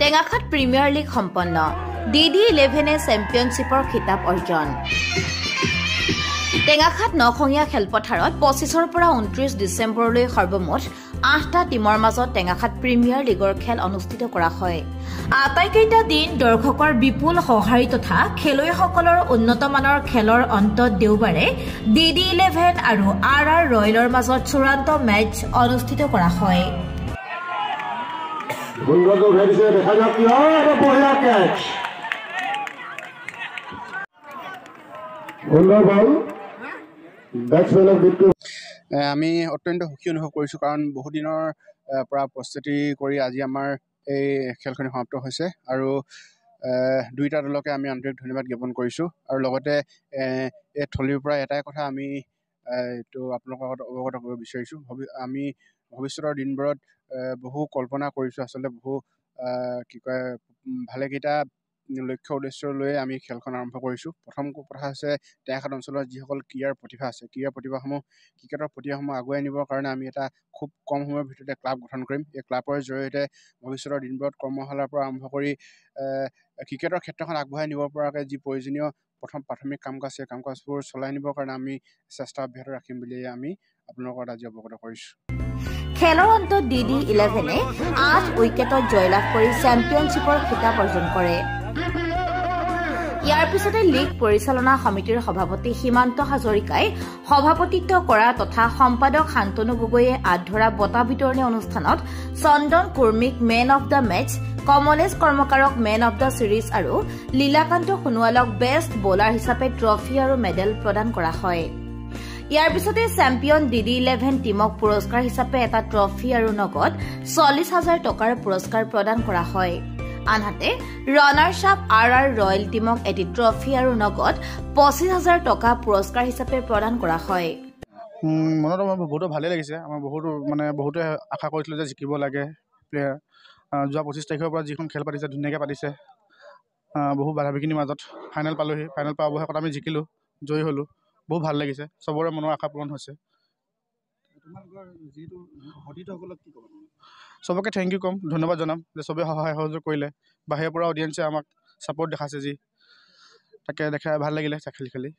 Tengakhat premier league সম্পন্ন DD11 চেম্পিয়নশ্বিপৰ খিতাপ অৰ্জন টেঙাখাত নখঙীয়া খেলপথাৰত 25ৰ পৰা 29 ডিচেম্বৰলৈ সৰ্বমুঠ 8টা টিমৰ মাজত টেঙাখাত প্ৰিমিয়াৰ লীগৰ খেল অনুষ্ঠিত কৰা হয়। আটাইকেইটা দিন দৰ্শকৰ বিপুল সঁহাৰি তথা খেলুৱৈসকলৰ উন্নতমানৰ খেলৰ অন্তত দেওবাৰে DD11 আৰু RR ৰয়েলৰ মাজত চূড়ান্ত মেচ অনুষ্ঠিত কৰা হয়। আমি অত্যন্ত সুখী অনুভৱ কৰিছোঁ কাৰণ বহুদিনৰ পৰা প্ৰস্তুতি কৰি আজি আমাৰ এই খেলখন সমাপ্ত হৈছে আৰু দুইটা দলকে আমি আন্তৰিক ধন্যবাদ জ্ঞাপন কৰিছোঁ আৰু লগতে এই থলীৰ পৰা এটাই কথা আমি এইটো আপোনালোকৰ লগত অৱগত কৰিব বিচাৰিছোঁ। আমি ভৱিষ্যতৰ দিনবোৰত বহু কল্পনা কৰিছোঁ, আচলতে বহু কি কয় ভালেকেইটা লক্ষ্য উদ্দেশ্য লৈ আমি খেলখন আৰম্ভ কৰিছোঁ। প্ৰথম কথা হৈছে টেঙাখাত অঞ্চলৰ যিসকল ক্ৰীড়াৰ প্ৰতিভা আছে, ক্ৰীড়াৰ প্ৰতিভাসমূহ আগুৱাই নিবৰ কাৰণে আমি এটা খুব কম সময়ৰ ভিতৰতে ক্লাব গঠন কৰিম। এই ক্লাবৰ জৰিয়তে ভৱিষ্যতৰ দিনবোৰত কৰ্মশালাৰ পৰা আৰম্ভ কৰি ক্ৰিকেটৰ ক্ষেত্ৰখন আগবঢ়াই নিব পৰাকৈ যি প্ৰয়োজনীয় প্ৰথম প্ৰাথমিক কাম কাজ সেই কাম কাজবোৰ চলাই নিবৰ কাৰণে আমি চেষ্টা অব্যাহত ৰাখিম বুলি আমি আপোনালোকৰ আজি অৱগত কৰিছোঁ। খেলৰ অন্তত DD11 8 উইকেটত জয়লাভ কৰি চেম্পিয়নশ্বিপৰ খিতাপ অৰ্জন কৰে। ইয়াৰ পিছতে লীগ পৰিচালনা সমিতিৰ সভাপতি সীমান্ত হাজৰিকাই সভাপতিত্ব কৰা তথা সম্পাদক শান্তনু গগৈয়ে আধৰা বঁটা বিতৰণী অনুষ্ঠানত চন্দন কুৰ্মীক man of the match, Kamalesh কৰ্মকাৰক মেন অব দ্য চিৰিজ আৰু লীলাকান্ত সোণোৱালক বেষ্ট বলাৰ হিচাপে ট্ৰফি আৰু মেডেল প্ৰদান কৰা হয়। ইয়াৰ পিছতে চেম্পিয়ন DD11 টিমক পুৰস্কাৰ হিচাপে এটা ট্ৰফি আৰু নগদ 40,000 টকাৰ পুৰস্কাৰ প্ৰদান কৰা হয়। আনহাতে ৰানাৰ্ছ আপ RR ৰয়েল টিমক এটি ট্ৰফি আৰু নগদ 25,000 টকা পুৰস্কাৰ হিচাপে প্ৰদান কৰা হয়। মনত আমাৰ বহুতো ভালেই লাগিছে। আমাৰ বহুতে আশা কৰিছিলোঁ যে জিকিব লাগে প্লেয়াৰ। যোৱা 25 তাৰিখৰ পৰা যিখন খেল পাতিছে ধুনীয়াকৈ পাতিছে, বহু বাধা বিঘিনিৰ মাজত ফাইনেল পালোহি। ফাইনেল পোৱা অৱশেষত আমি জিকিলোঁ, জয়ী হ'লোঁ। বহুত ভাল লাগিছে, চবৰে মনৰ আশা পূৰণ হৈছে। চবকে থেংক ইউ ক'ম, ধন্যবাদ জনাম যে চবেই সহায় সহযোগ কৰিলে। বাহিৰৰ পৰা অডিয়েঞ্চে আমাক ছাপোৰ্ট দেখাইছে, যি তাকে দেখাই ভাল লাগিলে খেলি।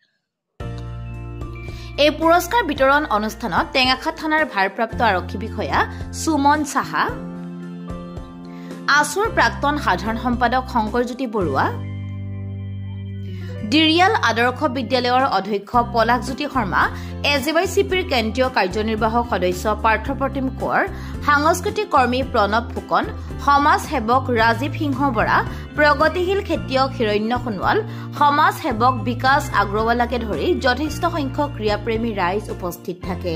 এই পুৰস্কাৰ বিতৰণ অনুষ্ঠানত টেঙাখাত থানাৰ ভাৰপ্ৰাপ্ত আৰক্ষী বিষয়া সুমন সাহা, আছুৰ প্ৰাক্তন সাধাৰণ সম্পাদক শংকৰজ্যোতি বৰুৱা, ডিৰিয়াল আদৰ্শ বিদ্যালয়ৰ অধ্যক্ষ পলাশজ্যোতি শৰ্মা, AJYCPৰ কেন্দ্ৰীয় কাৰ্যনিৰ্বাহক সদস্য পাৰ্থপ্ৰতিম কোঁৱৰ, সাংস্কৃতিক কৰ্মী প্ৰণৱ ফুকন, সমাজ সেৱক ৰাজীৱ সিংহ বৰা, প্ৰগতিশীল খেতিয়ক হিৰণ্য সোণোৱাল, সমাজ সেৱক বিকাশ আগ্ৰৱালাকে ধৰি যথেষ্ট সংখ্যক ক্ৰীড়াপ্ৰেমী ৰাইজ উপস্থিত থাকে।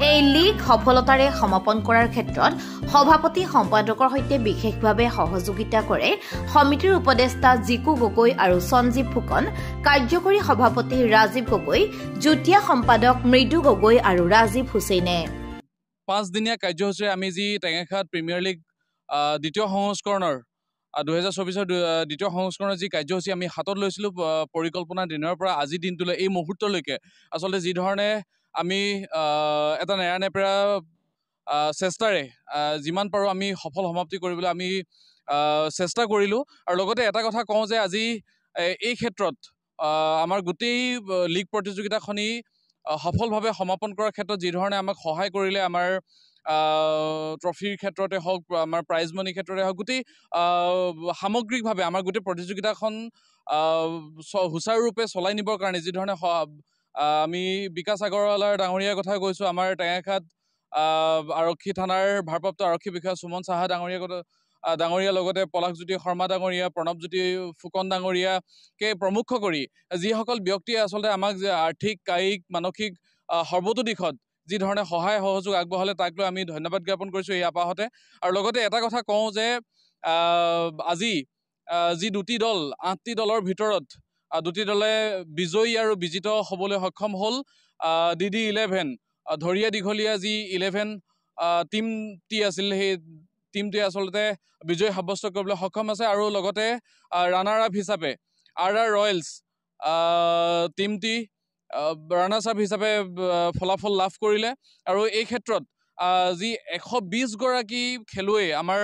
এই লীগ সফলতাৰে সমাপন কৰাৰ ক্ষেত্ৰত সভাপতি সম্পাদকৰ সৈতে বিশেষভাৱে সহযোগিতা কৰে সমিতিৰ উপদেষ্টা জিকু গগৈ আৰু সঞ্জীৱ ফুকন, কাৰ্যকৰী সভাপতি ৰাজীৱ গগৈ, যুটীয়া সম্পাদক মৃদু গগৈ আৰু ৰাজীৱ হুছেইনে। 5 দিনীয়া কাৰ্যসূচীৰে আমি যি টেঙাখাত প্ৰিমিয়াৰ লীগ দ্বিতীয় সংস্কৰণৰ 2024 দ্বিতীয় সংস্কৰণৰ যি কাৰ্যসূচী আমি হাতত লৈছিলোঁ পৰিকল্পনা দিনৰ পৰা আজি দিনটোলৈ এই মুহূৰ্তলৈকে, আচলতে যি ধৰণে আমি এটা নেৰানেপেৰা চেষ্টাৰে যিমান পাৰোঁ আমি সফল সমাপ্তি কৰিবলৈ আমি চেষ্টা কৰিলোঁ। আৰু লগতে এটা কথা কওঁ যে আজি এই ক্ষেত্ৰত আমাৰ গোটেই লীগ প্ৰতিযোগিতাখনি সফলভাৱে সমাপন কৰাৰ ক্ষেত্ৰত যি ধৰণে আমাক সহায় কৰিলে, আমাৰ ট্ৰফিৰ ক্ষেত্ৰতে হওক, আমাৰ প্ৰাইজ মানিৰ ক্ষেত্ৰতে হওক, গোটেই সামগ্ৰিকভাৱে আমাৰ গোটেই প্ৰতিযোগিতাখন সুচাৰুৰূপে চলাই নিবৰ কাৰণে যি ধৰণে আমি বিকাশ আগৰৱালাৰ ডাঙৰীয়াৰ কথা কৈছোঁ, আমাৰ টেঙাখাত আৰক্ষী থানাৰ ভাৰপ্ৰাপ্ত আৰক্ষী বিষয়া সুমন সাহা ডাঙৰীয়া লগতে পলাশজ্যোতি শৰ্মা ডাঙৰীয়া, প্ৰণৱজ্যোতি ফুকন ডাঙৰীয়াকে প্ৰমুখ কৰি যিসকল ব্যক্তিয়ে আচলতে আমাক যে আৰ্থিক, কায়িক, মানসিক সৰ্বতো দিশত যি ধৰণে সহায় সহযোগ আগবঢ়ালে তাক লৈ আমি ধন্যবাদ জ্ঞাপন কৰিছোঁ এই আপাহতে। আৰু লগতে এটা কথা কওঁ যে আজি যি 2টি দল, 8টি দলৰ ভিতৰত 2টি দলে বিজয়ী আৰু বিজিত হ'বলৈ সক্ষম হ'ল। DD11 ধৰিয়া দীঘলীয়া যি 11 টিমটি আছিল, সেই টিমটোৱে আচলতে বিজয় সাব্যস্ত কৰিবলৈ সক্ষম আছে। আৰু লগতে ৰানাৰ আপ হিচাপে RR ৰয়েলছ টিমটি ৰানাৰ্ছ আপ হিচাপে ফলাফল লাভ কৰিলে। আৰু এই ক্ষেত্ৰত যি 120 গৰাকী খেলুৱৈ আমাৰ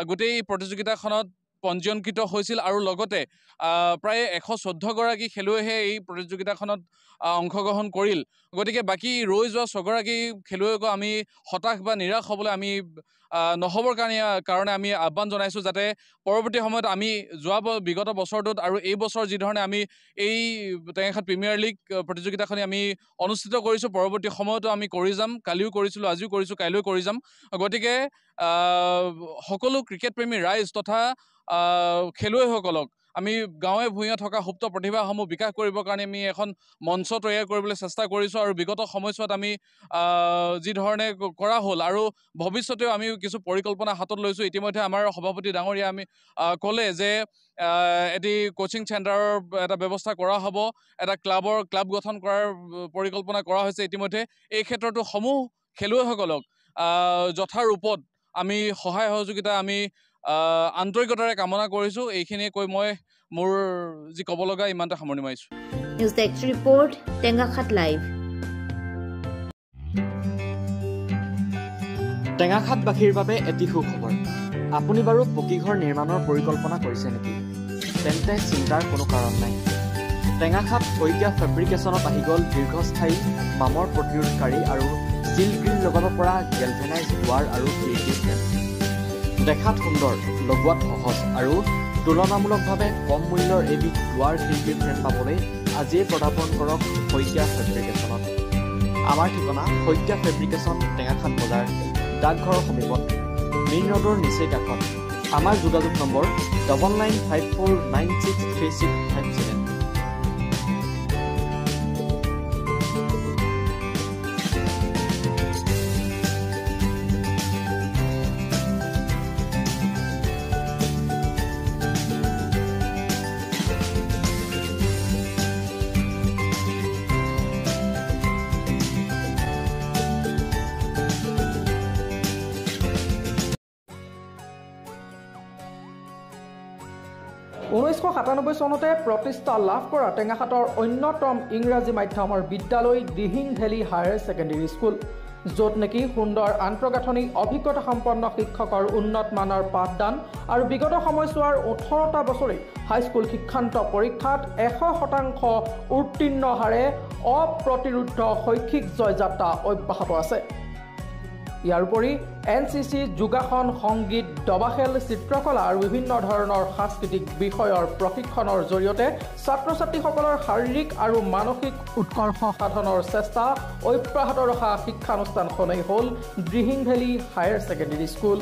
গোটেই প্ৰতিযোগিতাখনত পঞ্জীয়নকৃত হৈছিল আৰু লগতে প্ৰায় 114 গৰাকী খেলুৱৈহে এই প্ৰতিযোগিতাখনত অংশগ্ৰহণ কৰিল। গতিকে বাকী ৰৈ যোৱা 6 গৰাকী খেলুৱৈকো আমি হতাশ বা নিৰাশ হ'বলৈ আমি নহ'বৰ কাৰণে আমি আহ্বান জনাইছোঁ, যাতে পৰৱৰ্তী সময়ত আমি বিগত বছৰটোত আৰু এই বছৰ যিধৰণে আমি এই টেঙাখাত প্ৰিমিয়াৰ লীগ প্ৰতিযোগিতাখনি আমি অনুষ্ঠিত কৰিছোঁ, পৰৱৰ্তী সময়তো আমি কৰি যাম। কালিও কৰিছিলোঁ, আজিও কৰিছোঁ, কাইলৈও কৰি যাম। গতিকে সকলো ক্ৰিকেট প্ৰেমী ৰাইজ তথা খেলুৱৈসকলক আমি গাঁৱে ভূঞে থকা সুপ্ত প্ৰতিভাসমূহ বিকাশ কৰিবৰ কাৰণে আমি এখন মঞ্চ তৈয়াৰ কৰিবলৈ চেষ্টা কৰিছোঁ আৰু বিগত সময়ছোৱাত আমি যিধৰণে কৰা হ'ল আৰু ভৱিষ্যতেও আমি কিছু পৰিকল্পনা হাতত লৈছোঁ। ইতিমধ্যে আমাৰ সভাপতি ডাঙৰীয়া আমি ক'লে যে এটি কোচিং চেণ্টাৰৰ এটা ব্যৱস্থা কৰা হ'ব, এটা ক্লাব গঠন কৰাৰ পৰিকল্পনা কৰা হৈছে ইতিমধ্যে। এই ক্ষেত্ৰতো সমূহ খেলুৱৈসকলক যথাৰূপত আমি সহায় সহযোগিতা আমি আন্তৰিকতাৰে কামনা কৰিছোঁ। এইখিনিয়ে কৈ মই মোৰ যি ক'ব লগা ইমানতে সামৰণি মাৰিছোঁ। News desk report, Tengakhat live. টেঙাখাতবাসীৰ বাবে এটি সুখবৰ। আপুনি বাৰু পকীঘৰ নিৰ্মাণৰ পৰিকল্পনা কৰিছে নেকি? তেন্তে চিন্তাৰ কোনো কাৰণ নাই। টেঙাখাত শইকীয়া ফেব্ৰিকেশ্যনত আহি গ'ল দীৰ্ঘস্থায়ী মামৰ প্ৰতিৰোধকাৰী আৰু ষ্টীল গ্ৰিল লগাব পৰা গেলভেনাইজ দুৱাৰ আৰু খিৰিকী ফ্ৰেম। দেখাত সুন্দৰ, লগোৱাত সহজ আৰু তুলনামূলকভাৱে কম মূল্যৰ এবিধ দুৱাৰ খিৰিকী ফ্ৰেম পাবলৈ আজিয়ে পদাৰ্পণ কৰক শইকীয়া ফেব্ৰিকেশ্যনত। আমাৰ ঠিকনা শইকীয়া ফেব্ৰিকেশ্যন, টেঙাখাত বজাৰ, ডাকঘৰৰ সমীপত, মেইন ৰোডৰ নিচেই কাষত। আমাৰ যোগাযোগ নম্বৰ 9954963657। চনতে প্ৰতিষ্ঠা লাভ কৰা টেঙাখাতৰ অন্যতম ইংৰাজী মাধ্যমৰ বিদ্যালয় Dihing valley higher secondary school, য'ত নেকি সুন্দৰ আন্তঃগাঁথনি, অভিজ্ঞতা সম্পন্ন শিক্ষকৰ উন্নত মানৰ পাঠদান আৰু বিগত সময়ছোৱাৰ 18টা বছৰে হাইস্কুল শিক্ষান্ত পৰীক্ষাত 100% উত্তীৰ্ণ হাৰে অপ্ৰতিৰোধ শৈক্ষিক জয়যাত্ৰা অব্যাহত আছে। ইয়াৰ উপৰি NCC, যোগাসন, সংগীত, দবাখেল, চিত্ৰকলা আৰু বিভিন্ন ধৰণৰ সাংস্কৃতিক বিষয়ৰ প্ৰশিক্ষণৰ জৰিয়তে ছাত্ৰ ছাত্ৰীসকলৰ শাৰীৰিক আৰু মানসিক উৎকৰ্ষ সাধনৰ চেষ্টা অব্যাহত ৰখা শিক্ষানুষ্ঠানখনেই হ'ল Dihing valley higher secondary school.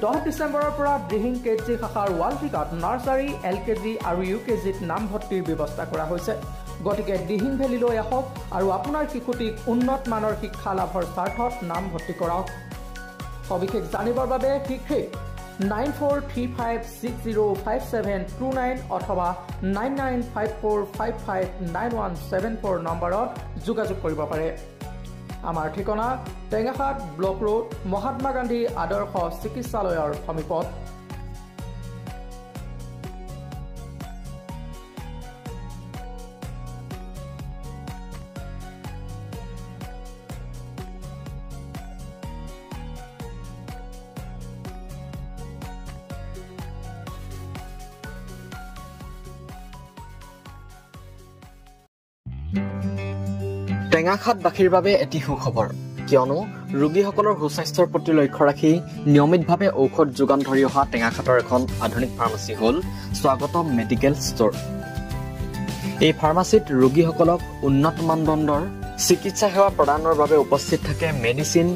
10 ডিচেম্বৰৰ পৰা দিহিং KG শাখাৰ ৱালভিকাত নাৰ্চাৰী, LKG আৰু UKGত নামভৰ্তিৰ ব্যৱস্থা কৰা হৈছে। গতিকে দিহিং ভেলীলৈ আহক আৰু আপোনাৰ শিশুটিক উন্নত মানৰ শিক্ষা লাভৰ স্বাৰ্থত নামভৰ্তি কৰক। সবিশেষ জানিবৰ বাবে শীঘ্ৰেই 9435605729 অথবা 9954559174 নম্বৰত যোগাযোগ কৰিব পাৰে। আমাৰ ঠিকনা টেঙাখাত ব্লক ৰোড, মহাত্মা গান্ধী আদৰ্শ চিকিৎসালয়ৰ সমীপত। টেঙাখাতবাসীৰ বাবে এটি সুখবৰ, কিয়নো ৰোগীসকলৰ সুস্বাস্থ্যৰ প্ৰতি লক্ষ্য ৰাখি নিয়মিতভাৱে ঔষধ যোগান ধৰি অহা টেঙাখাতৰ এখন আধুনিক ফাৰ্মাচী হ'ল স্বাগতম মেডিকেল ষ্ট'ৰ। এই ফাৰ্মাচীত ৰোগীসকলক উন্নত মানদণ্ডৰ চিকিৎসা সেৱা প্ৰদানৰ বাবে উপস্থিত থাকে মেডিচিন,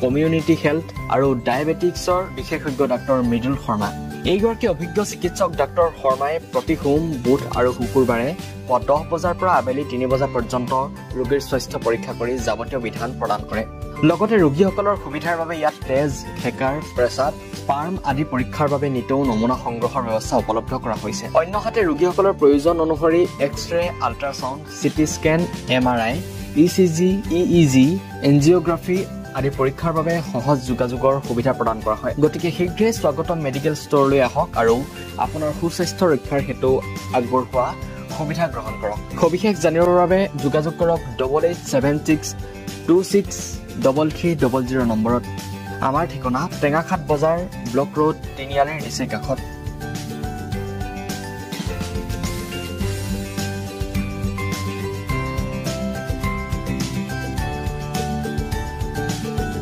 কমিউনিটি হেল্থ আৰু ডায়েবেটিক্সৰ বিশেষজ্ঞ ডাক্তৰ মৃদুল শৰ্মা। এইগৰাকী অভিজ্ঞ চিকিৎসক ডাক্তৰ শৰ্মাই প্ৰতি সোম, বুধ আৰু শুকুৰবাৰে পুৱা 10 বজাৰ পৰা আবেলি 3 বজা পৰ্যন্ত ৰোগীৰ স্বাস্থ্য পৰীক্ষা কৰি যাৱতীয় বিধান প্ৰদান কৰে। লগতে ৰোগীসকলৰ সুবিধাৰ বাবে ইয়াত তেজ, হেকাৰ, প্ৰেছাব, স্পাৰ্ম আদি পৰীক্ষাৰ বাবে নিতৌ নমুনা সংগ্ৰহৰ ব্যৱস্থা উপলব্ধ কৰা হৈছে। অন্যহাতে ৰোগীসকলৰ প্ৰয়োজন অনুসৰি x ray, ultrasound, CT scan, MRI, ECG, EEG, angiography আদি পৰীক্ষাৰ বাবে সহজ যোগাযোগৰ সুবিধা প্ৰদান কৰা হয়। গতিকে শীঘ্ৰেই স্বাগতম মেডিকেল ষ্ট'ৰলৈ আহক আৰু আপোনাৰ সুস্বাস্থ্য ৰক্ষাৰ হেতু আগবঢ়োৱা সুবিধা গ্ৰহণ কৰক। সবিশেষ জানিবৰ বাবে যোগাযোগ কৰক 8876263300 নম্বৰত। আমাৰ ঠিকনা টেঙাখাট বজাৰ ব্লক ৰোড তিনিআলিৰ নিচেই কাষত